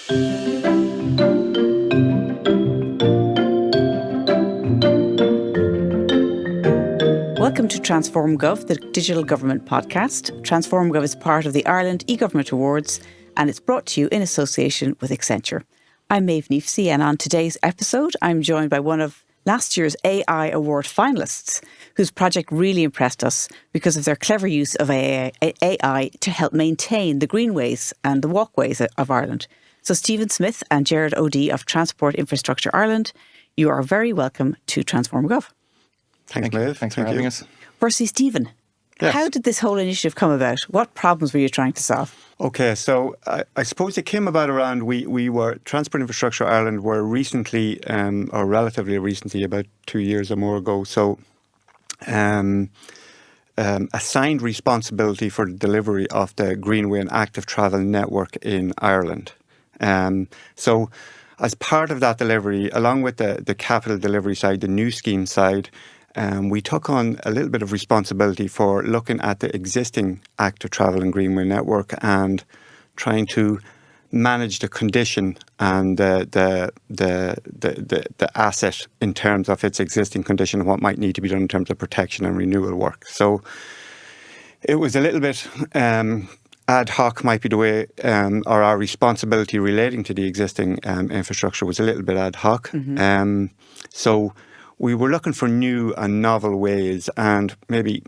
Welcome to Transform Gov, the digital government podcast. Transform Gov is part of the Ireland e-Government Awards, and it's brought to you in association with Accenture. I'm Maeve Neefsey, and on today's episode, I'm joined by one of last year's AI Award finalists, whose project really impressed us because of their clever use of AI to help maintain the greenways and the walkways of Ireland. So Stephen Smith and Gerard O'Donnell of Transport Infrastructure Ireland, you are very welcome to Transform Gov. Thanks, Maeve. Thanks for having us. Firstly, Stephen, Yes. How did this whole initiative come about? What problems were you trying to solve? Okay, so I suppose it came about around, we were, Transport Infrastructure Ireland were recently, or relatively recently, about 2 years or more ago, so assigned responsibility for the delivery of the Greenway and Active Travel Network in Ireland. So as part of that delivery, along with the capital delivery side, the new scheme side, we took on a little bit of responsibility for looking at the existing Active Travel and Greenway network and trying to manage the condition and the asset in terms of its existing condition and what might need to be done in terms of protection and renewal work. So it was a little bit ad hoc, might be the way, or our responsibility relating to the existing infrastructure was a little bit ad hoc. Mm-hmm. So we were looking for new and novel ways, and maybe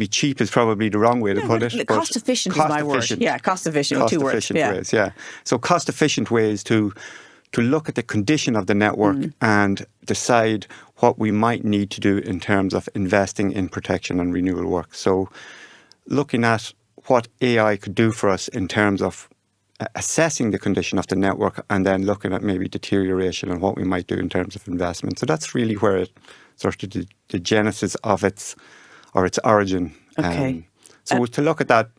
cheap is probably the wrong way to put it. Cost efficient is my word. Yeah, cost efficient. Cost 2 words. efficient ways, yeah. So cost efficient ways to look at the condition of the network and decide what we might need to do in terms of investing in protection and renewal work. So looking at what AI could do for us in terms of assessing the condition of the network and then looking at maybe deterioration and what we might do in terms of investment. So that's really where it sort of the genesis of its origin. Okay. So to look at that.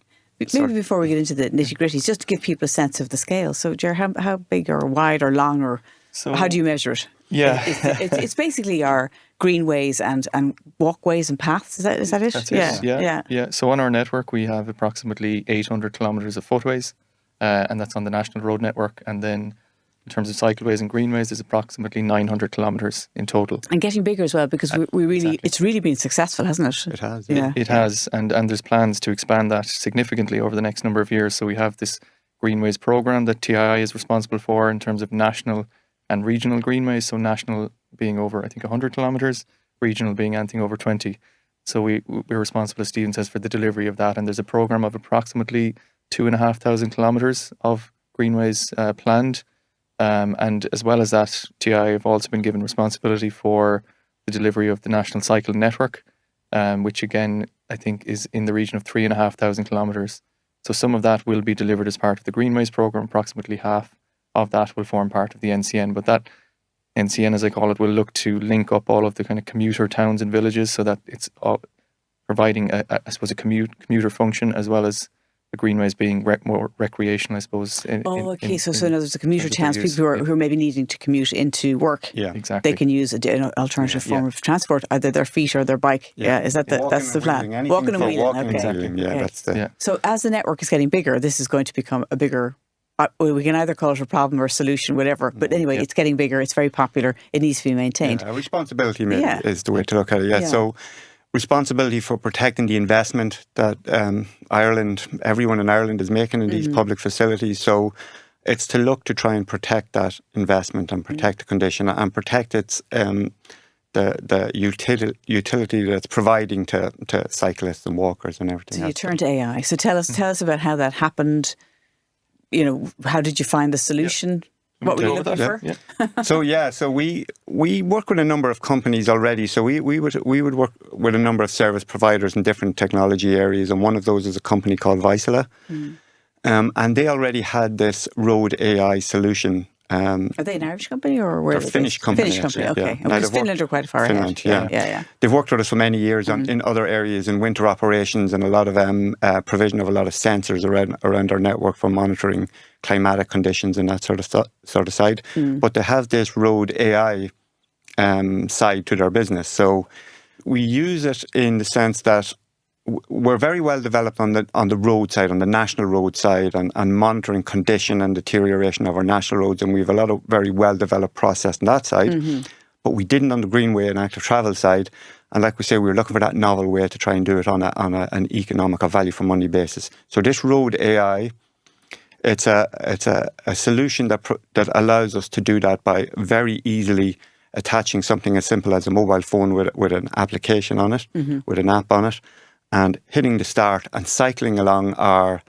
Maybe before we get into the nitty-gritties, just to give people a sense of the scale. So, Ger, how big or wide or long or how do you measure it? Yeah. It's basically our greenways and walkways and paths. Is that it? That's it. Yeah. So on our network, we have approximately 800 kilometres of footways. And that's on the national road network. And then in terms of cycleways and greenways, there's approximately 900 kilometres in total. And getting bigger as well, because it's really been successful, hasn't it? It has, yeah. It has, and there's plans to expand that significantly over the next number of years. So we have this greenways programme that TII is responsible for in terms of national and regional greenways. So national being over, I think, 100 kilometres, regional being anything over 20. So we're responsible, as Stephen says, for the delivery of that. And there's a programme of approximately 2,500 kilometres of greenways planned. And as well as that, TI have also been given responsibility for the delivery of the National Cycle Network, which again, I think is in the region of 3,500 kilometres. So some of that will be delivered as part of the Greenways programme. Approximately half of that will form part of the NCN. But that NCN, as I call it, will look to link up all of the kind of commuter towns and villages so that it's providing, a commuter function as well as the greenways being more recreational, I suppose. So in other words, the commuter towns, people who are maybe needing to commute into work, exactly. They can use an alternative form of transport, either their feet or their bike. Is that that's the plan? Walking and wheeling. Okay. So as the network is getting bigger, this is going to become a bigger. We can either call it a problem or a solution, whatever. But anyway, it's getting bigger. It's very popular. It needs to be maintained. Responsibility is the way to look at it. So responsibility for protecting the investment that everyone in Ireland is making in these public facilities. So it's to look to try and protect that investment and protect the condition and protect its the utility that's providing to cyclists and walkers and everything. So you turn to AI. So tell us about how that happened. You know, how did you find the solution? What were you looking for? So we work with a number of companies already. So we would work with a number of service providers in different technology areas, and one of those is a company called Vaisala. And they already had this RoadAI solution. Are they an Irish company or where? They're a Finnish company. Finnish company, okay. Because Finland are quite far ahead. Yeah. They've worked with us for many years in other areas, in winter operations and a lot of provision of a lot of sensors around our network for monitoring climatic conditions and that sort of side. But they have this RoadAI side to their business. So we use it in the sense that we're very well developed on the road side, on the national road side, and monitoring condition and deterioration of our national roads, and we have a lot of very well developed process on that side. But we didn't on the greenway and active travel side. And like we say, we were looking for that novel way to try and do it on an economic or value for money basis. So this RoadAI, it's a solution that allows us to do that by very easily attaching something as simple as a mobile phone with an application on it, with an app on it, and hitting the start and cycling along our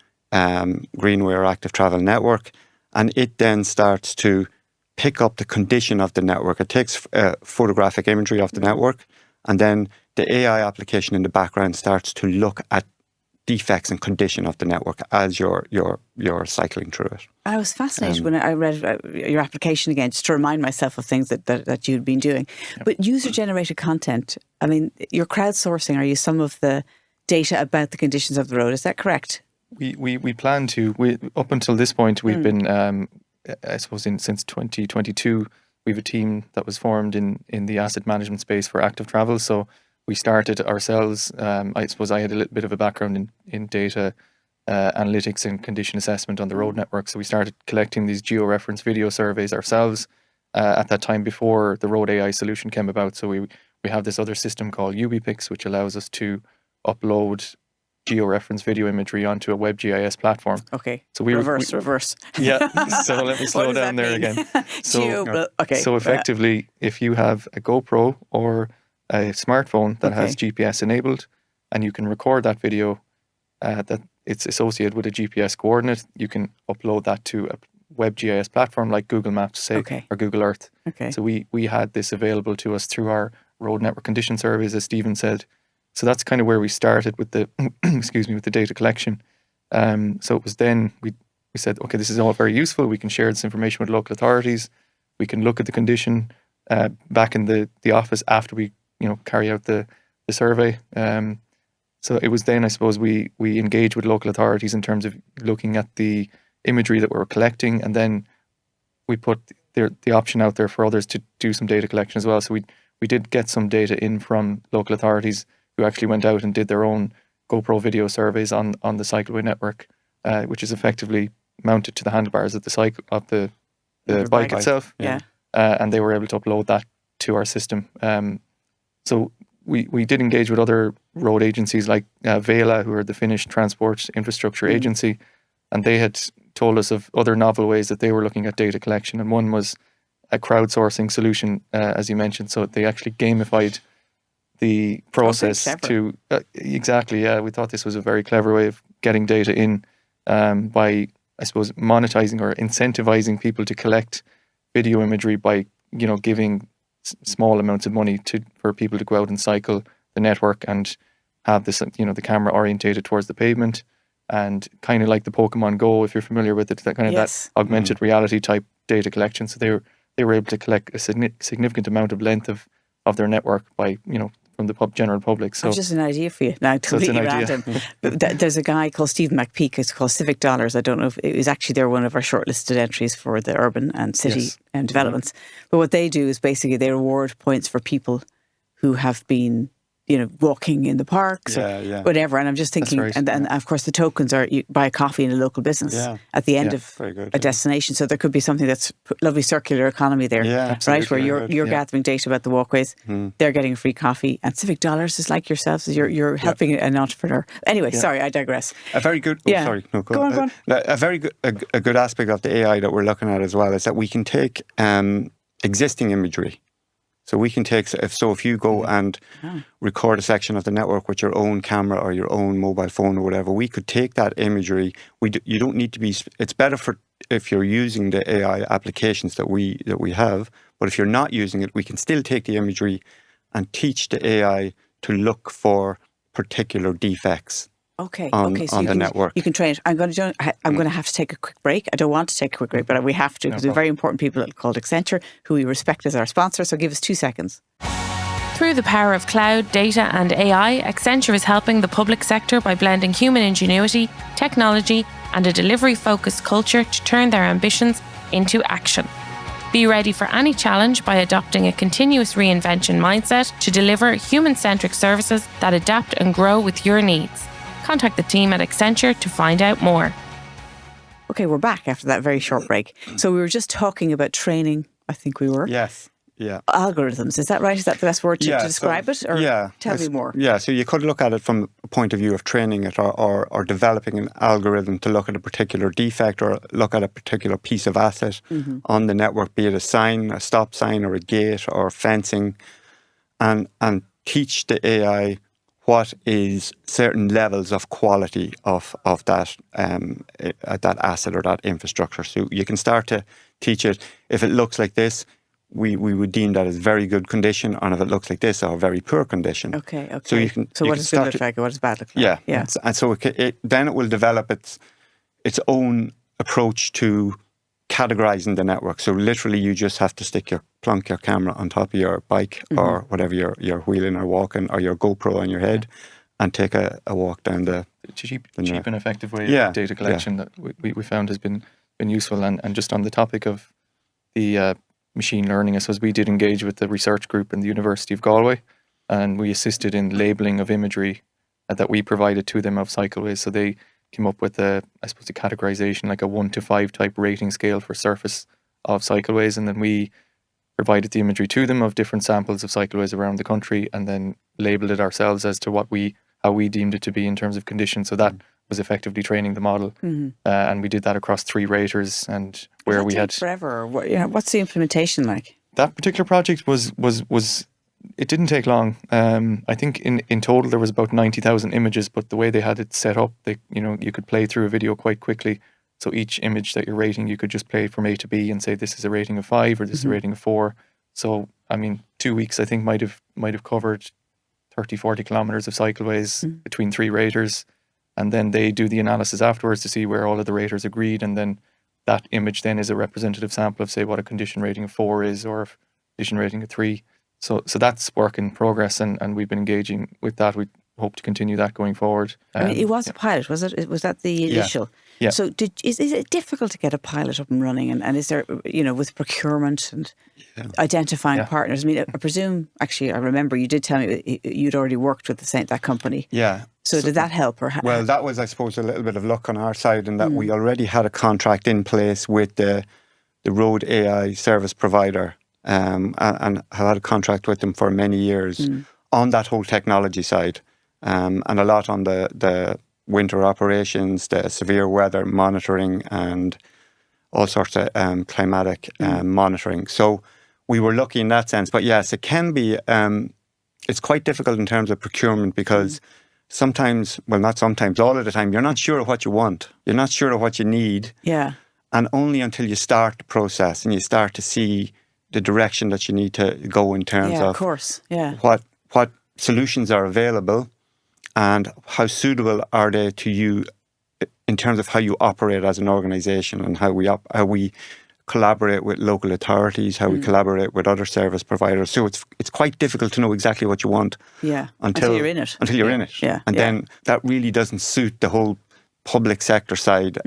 greenway or active travel network. And it then starts to pick up the condition of the network. It takes photographic imagery of the network, and then the AI application in the background starts to look at defects and condition of the network as you're cycling through it. I was fascinated when I read your application again, just to remind myself of things that you'd been doing. Yep. But user-generated content, I mean, you're crowdsourcing, are you, some of the data about the conditions of the road? Is that correct? We plan to. Up until this point, we've been, I suppose, since 2022, we have a team that was formed in the asset management space for active travel. So we started ourselves. I suppose I had a little bit of a background in data analytics and condition assessment on the road network. So we started collecting these geo-reference video surveys ourselves at that time before the RoadAI solution came about. So we have this other system called UbiPix, which allows us to upload geo-reference video imagery onto a WebGIS platform. Okay. So reverse. Yeah. So let me slow down there again. So effectively, if you have a GoPro or a smartphone that has GPS enabled, and you can record that video that it's associated with a GPS coordinate, you can upload that to a WebGIS platform like Google Maps, say, or Google Earth. Okay. So we had this available to us through our road network condition surveys, as Stephen said. So that's kind of where we started with the with the data collection. So it was then we said, okay, this is all very useful. We can share this information with local authorities. We can look at the condition back in the office after we carry out the survey. So it was then, I suppose, we engaged with local authorities in terms of looking at the imagery that we were collecting, and then we put the option out there for others to do some data collection as well. So we did get some data in from local authorities who actually went out and did their own GoPro video surveys on the cycleway network, which is effectively mounted to the handlebars of the bike itself. Yeah. And they were able to upload that to our system. So we did engage with other road agencies like Vela, who are the Finnish transport infrastructure agency, and they had told us of other novel ways that they were looking at data collection. And one was a crowdsourcing solution, as you mentioned. So they actually gamified the process to exactly. Yeah, we thought this was a very clever way of getting data in by, I suppose, monetizing or incentivizing people to collect video imagery by giving small amounts of money for people to go out and cycle the network and have this the camera orientated towards the pavement, and kind of like the Pokemon Go, if you're familiar with it, that kind of that augmented reality type data collection. So they were able to collect a significant amount of length of their network by from the general public. So just an idea for you now, completely random. But there's a guy called Stephen McPeak. It's called Civic Dollars. I don't know if it was actually they're one of our shortlisted entries for the urban and city developments. But what they do is basically they reward points for people who have been walking in the parks or whatever. And I'm just thinking, and of course the tokens are you buy a coffee in a local business at the end of a destination. So there could be something that's lovely circular economy there, right? Where you're gathering data about the walkways, they're getting a free coffee, and Civic Dollars is like yourselves, you're helping an entrepreneur. Anyway, sorry, I digress. A very good. Go on. A very good, a good aspect of the AI that we're looking at as well is that we can take existing imagery. So we can take, if you go and record a section of the network with your own camera or your own mobile phone or whatever, we could take that imagery. You don't need to be. It's better for if you're using the AI applications that we have. But if you're not using it, we can still take the imagery and teach the AI to look for particular defects. On the network. You can train it. I'm going to have to take a quick break. I don't want to take a quick break, but we have to because we're very important people called Accenture, who we respect as our sponsor. So give us 2 seconds. Through the power of cloud, data and AI, Accenture is helping the public sector by blending human ingenuity, technology and a delivery-focused culture to turn their ambitions into action. Be ready for any challenge by adopting a continuous reinvention mindset to deliver human-centric services that adapt and grow with your needs. Contact the team at Accenture to find out more. Okay, we're back after that very short break. So we were just talking about training, I think we were. Yes. Yeah. Algorithms, is that right? Is that the best word to describe it? Or tell me more. Yeah, so you could look at it from a point of view of training it or developing an algorithm to look at a particular defect or look at a particular piece of asset on the network, be it a sign, a stop sign or a gate or fencing, and teach the AI what is certain levels of quality of that asset or that infrastructure. So you can start to teach it, if it looks like this, we would deem that as very good condition, and if it looks like this, or very poor condition. Okay. So you can. So what does good look like? What does bad look like? Yeah. And so then it will develop its own approach to categorizing the network. So literally, you just have to plonk your camera on top of your bike or whatever you're wheeling or walking, or your GoPro on your head, and take a walk down the cheap and effective way of data collection that we found has been useful. And just on the topic of the machine learning, I suppose we did engage with the research group in the University of Galway, and we assisted in labeling of imagery that we provided to them of cycleways. So they came up with a categorization, like a 1 to 5 type rating scale for surface of cycleways, and then we provided the imagery to them of different samples of cycleways around the country, and then labeled it ourselves as to how we deemed it to be in terms of condition. So that was effectively training the model, and we did that across 3 raters, and where we had forever. What's the implementation like? That particular project was it didn't take long. I think in total there was about 90,000 images, but the way they had it set up, you could play through a video quite quickly. So each image that you're rating, you could just play from A to B and say this is a rating of 5 or this is a rating of 4. So 2 weeks I think might have covered 30-40 kilometers of cycleways between 3 raters. And then they do the analysis afterwards to see where all of the raters agreed. And then that image then is a representative sample of, say, what a condition rating of 4 is, or a condition rating of 3. So that's work in progress, and we've been engaging with that. We hope to continue that going forward. It was a pilot, was it? Was that the initial? Yeah. So is it difficult to get a pilot up and running? And is there, with procurement and identifying partners? I presume, actually, I remember you did tell me you'd already worked with that company. Yeah. So did that help? Well, that was, I suppose, a little bit of luck on our side in that we already had a contract in place with the RoadAI service provider, and have had a contract with them for many years on that whole technology side, and a lot on the winter operations, the severe weather monitoring, and all sorts of climatic monitoring. So we were lucky in that sense. But yes, it can be, it's quite difficult in terms of procurement, because sometimes, well, not sometimes, all of the time, you're not sure of what you want. You're not sure of what you need. Yeah. And only until you start the process and you start to see the direction that you need to go in terms of course. Yeah. what solutions are available and how suitable are they to you in terms of how you operate as an organisation, and how we collaborate with local authorities, how we collaborate with other service providers. So it's quite difficult to know exactly what you want. Yeah. Until you're in it. Until you're in it. Yeah. And then that really doesn't suit the whole public sector side.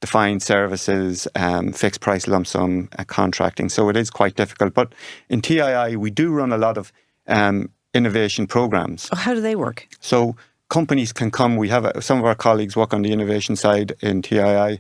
Defined services, fixed price lump sum contracting. So it is quite difficult. But in TII, we do run a lot of innovation programs. Oh, how do they work? So companies can come. We have some of our colleagues work on the innovation side in TII.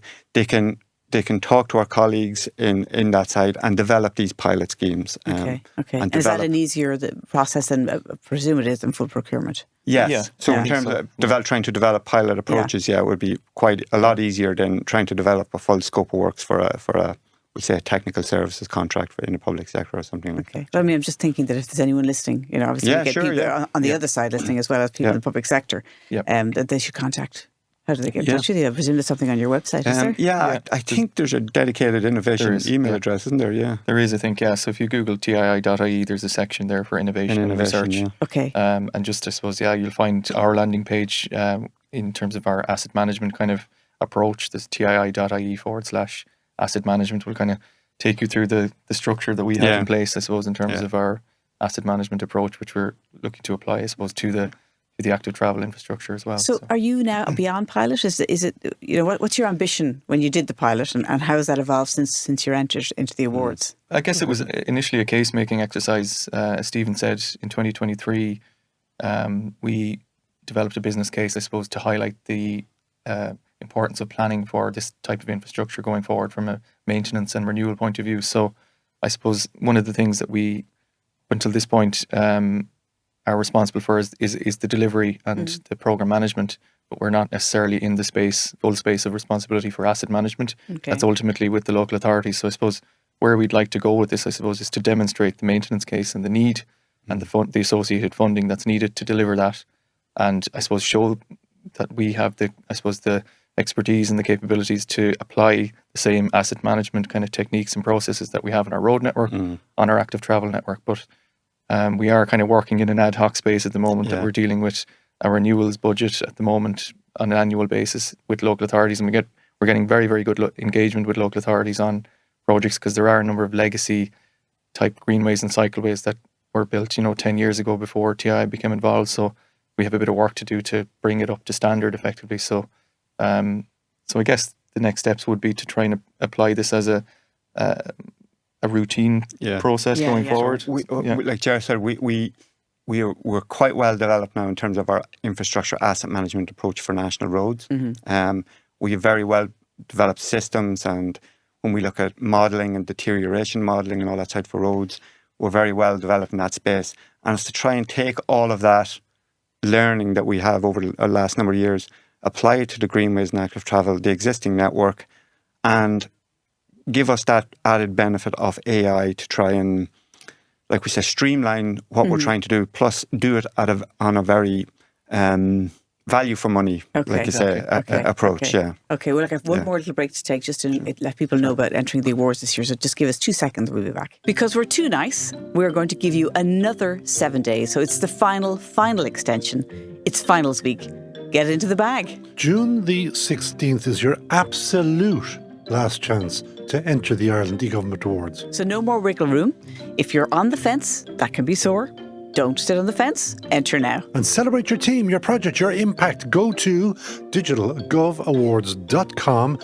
They can talk to our colleagues in that side and develop these pilot schemes. Okay. And is that an easier process than, I presume it is, than full procurement? Yes. Yeah. So in terms of trying to develop pilot approaches, it would be quite a lot easier than trying to develop a full scope of works for a we'll say a technical services contract in the public sector or something like that. But I'm just thinking that if there's anyone listening, obviously we get people on the other side listening as well as people in the public sector, that they should contact. How do they get in touch with you? I presume there's something on your website, is there? I think there's a dedicated innovation email address, isn't there? Yeah. There is, I think, So if you Google tii.ie, there's a section there for innovation and research. Yeah. Okay. And just, I suppose, you'll find our landing page in terms of our asset management kind of approach. This tii.ie/asset management will kind of take you through the structure that we have in place, I suppose, in terms of our asset management approach, which we're looking to apply, I suppose, to the with the active travel infrastructure as well. So are you now beyond pilot? Is it what's your ambition when you did the pilot, and how has that evolved since you entered into the awards? I guess it was initially a case-making exercise. As Stephen said, in 2023, we developed a business case, I suppose, to highlight the importance of planning for this type of infrastructure going forward from a maintenance and renewal point of view. So I suppose one of the things that we, until this point, are responsible for is the delivery and the program management, but we're not necessarily in the full space of responsibility for asset management. Okay. That's ultimately with the local authorities. So I suppose where we'd like to go with this, I suppose, is to demonstrate the maintenance case and the need and the associated funding that's needed to deliver that, and I suppose show that we have the expertise and the capabilities to apply the same asset management kind of techniques and processes that we have in our road network on our active travel network. But we are kind of working in an ad hoc space at the moment that we're dealing with a renewals budget at the moment on an annual basis with local authorities, and we're getting very, very good engagement with local authorities on projects, because there are a number of legacy type greenways and cycleways that were built 10 years ago before TI became involved. So we have a bit of work to do to bring it up to standard effectively. So I guess the next steps would be to try and apply this as a routine process going forward. Like Gerard said, we're quite well developed now in terms of our infrastructure asset management approach for national roads. We have very well developed systems, and when we look at modelling and deterioration modelling and all that side for roads, we're very well developed in that space. And it's to try and take all of that learning that we have over the last number of years, apply it to the greenways and active travel, the existing network, and give us that added benefit of AI to try and, like we say, streamline what we're trying to do, plus do it on a very value for money, like you say, approach. Okay, well, I have one more little break to take just to let people know about entering the awards this year. So just give us 2 seconds, we'll be back. Because we're too nice, we're going to give you another 7 days. So it's the final extension. It's finals week. Get it into the bag. June the 16th is your absolute last chance to enter the Ireland e-Government Awards. So no more wiggle room. If you're on the fence, that can be sore. Don't sit on the fence. Enter now. And celebrate your team, your project, your impact. Go to digitalgovawards.com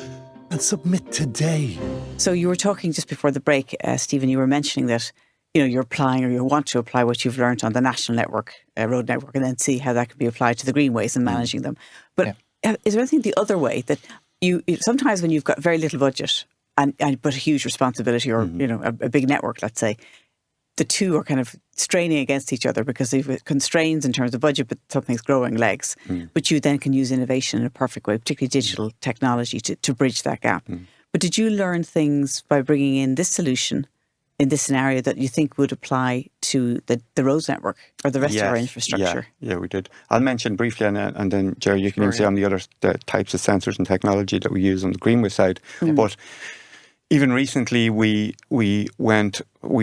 and submit today. So you were talking just before the break, Stephen, you were mentioning that you're applying, or you want to apply what you've learned on the national network, road network, and then see how that can be applied to the greenways and managing them. But is there anything the other way that sometimes when you've got very little budget but a huge responsibility, or a big network, let's say, the two are kind of straining against each other because they've constraints in terms of budget, but something's growing legs. But you then can use innovation in a perfect way, particularly digital technology, to bridge that gap. But did you learn things by bringing in this solution in this scenario that you think would apply to the roads network or the rest of our infrastructure? Yeah, we did. I'll mention briefly, and then Jerry, you can see on the types of sensors and technology that we use on the greenway side. But even recently, we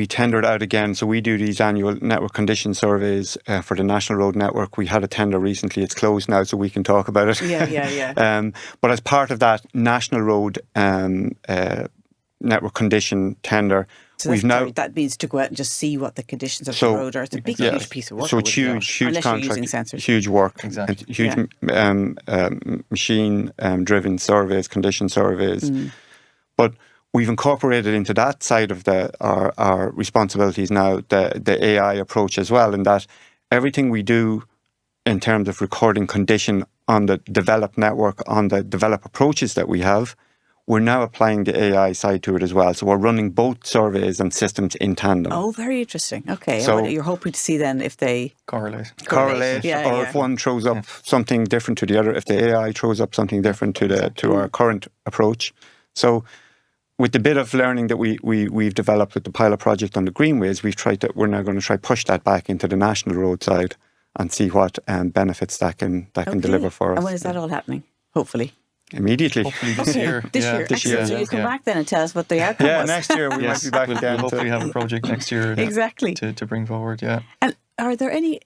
tendered out again. So we do these annual network condition surveys for the National Road Network. We had a tender recently. It's closed now, so we can talk about it. But as part of that National Road network condition tender, so that means to go out and just see what the conditions of the road are. It's a big, huge piece of work. So it's huge contract, huge work, huge machine-driven surveys, condition surveys. But we've incorporated into that side of our responsibilities now the AI approach as well, in that everything we do in terms of recording condition on the developed network, on the developed approaches that we have, we're now applying the AI side to it as well. So we're running both surveys and systems in tandem. Oh, very interesting. Okay. So and what you're hoping to see then if they correlate, if one throws up something different to the other, if the AI throws up something different to our current approach. So with the bit of learning that we've developed with the pilot project on the greenways, we're now going to try push that back into the national road side and see what benefits that can deliver for us. And when is that all happening? Hopefully. Immediately. Hopefully this year. This year. So you come back then and tell us what the outcome was. Next year we might be back again. We'll hopefully have a project next year to bring forward, And are there any,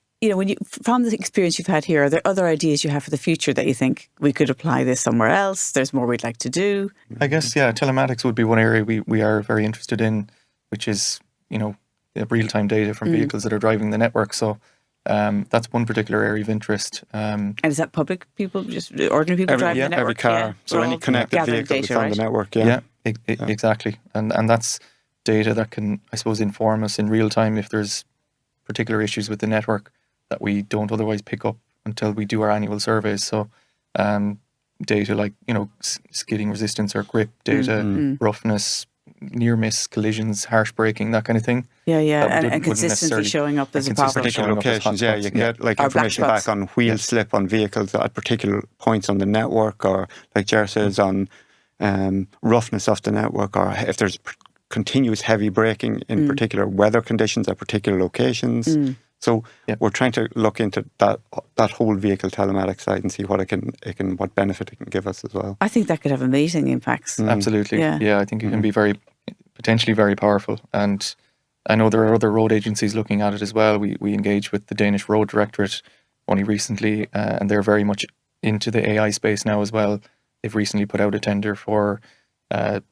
from the experience you've had here, are there other ideas you have for the future that you think we could apply this somewhere else? There's more we'd like to do? I guess, telematics would be one area we are very interested in, which is, the real-time data from vehicles that are driving the network. So That's one particular area of interest. And is that public people, just ordinary people driving the network? Every car. Yeah. So any connected vehicle that's on the network. Exactly. And that's data that can, I suppose, inform us in real time if there's particular issues with the network that we don't otherwise pick up until we do our annual surveys. So data like, skidding resistance or grip data, roughness, near miss, collisions, harsh braking, that kind of thing. And consistently showing up as a problem. Particular locations, you can get like information back on wheel slip on vehicles at particular points on the network, or like Ger says, on roughness of the network, or if there's continuous heavy braking in particular weather conditions at particular locations. So we're trying to look into that whole vehicle telematics side and see what what benefit it can give us as well. I think that could have amazing impacts. Absolutely. Yeah, I think it can be potentially very powerful. And I know there are other road agencies looking at it as well. We engaged with the Danish Road Directorate only recently, and they're very much into the AI space now as well. They've recently put out a tender for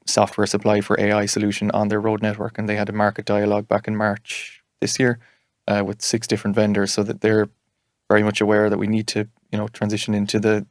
software supply for AI solution on their road network, and they had a market dialogue back in March this year with 6 different vendors, so that they're very much aware that we need to transition into the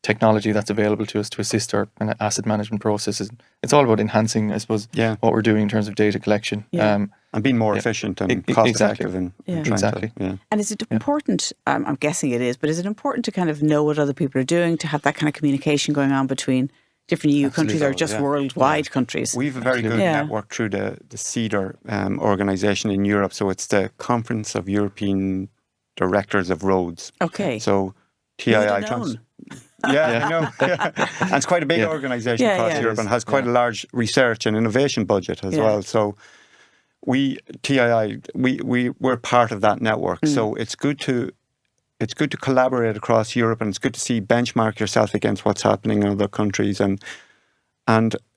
technology that's available to us to assist our kind of asset management processes. It's all about enhancing, I suppose, what we're doing in terms of data collection. And being more efficient and cost effective. Exactly. And is it important, I'm guessing it is, but is it important to kind of know what other people are doing, to have that kind of communication going on between different EU countries or just worldwide countries? We have a very good network through the CEDAR organisation in Europe. So it's the Conference of European Directors of Roads. Okay. So TII. I know. And it's quite a big organisation across Europe and has quite a large research and innovation budget as well. So we're part of that network. So it's good to collaborate across Europe, and it's good to see benchmark yourself against what's happening in other countries. And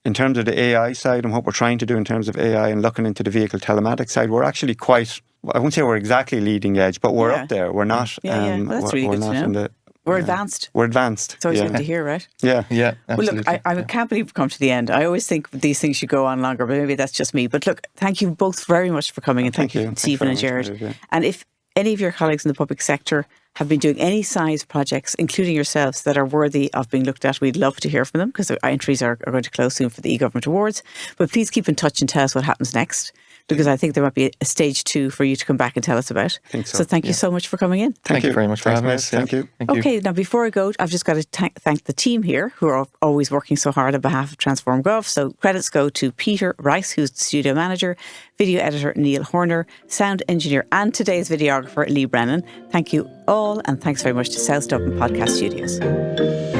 in terms of the AI side and what we're trying to do in terms of AI and looking into the vehicle telematics side, we're actually quite, I won't say we're exactly leading edge, but we're up there. We're not. Well, that's really good to know. We're advanced. We're advanced. It's always good to hear, right? Yeah, absolutely. Well, look, I can't believe we've come to the end. I always think these things should go on longer, but maybe that's just me. But look, thank you both very much for coming, and thank you, Stephen and Gerard. And if any of your colleagues in the public sector have been doing any size projects, including yourselves, that are worthy of being looked at, we'd love to hear from them, because our entries are going to close soon for the e-Government Awards. But please keep in touch and tell us what happens next, because I think there might be a stage 2 for you to come back and tell us about. I think so. So thank you so much for coming in. Thank you very much for having us. Thank you. Okay, now before I go, I've just got to thank the team here who are always working so hard on behalf of Transform Gov. So credits go to Peter Rice, who's the studio manager, video editor Neil Horner, sound engineer and today's videographer Lee Brennan. Thank you all, and thanks very much to South Dublin Podcast Studios.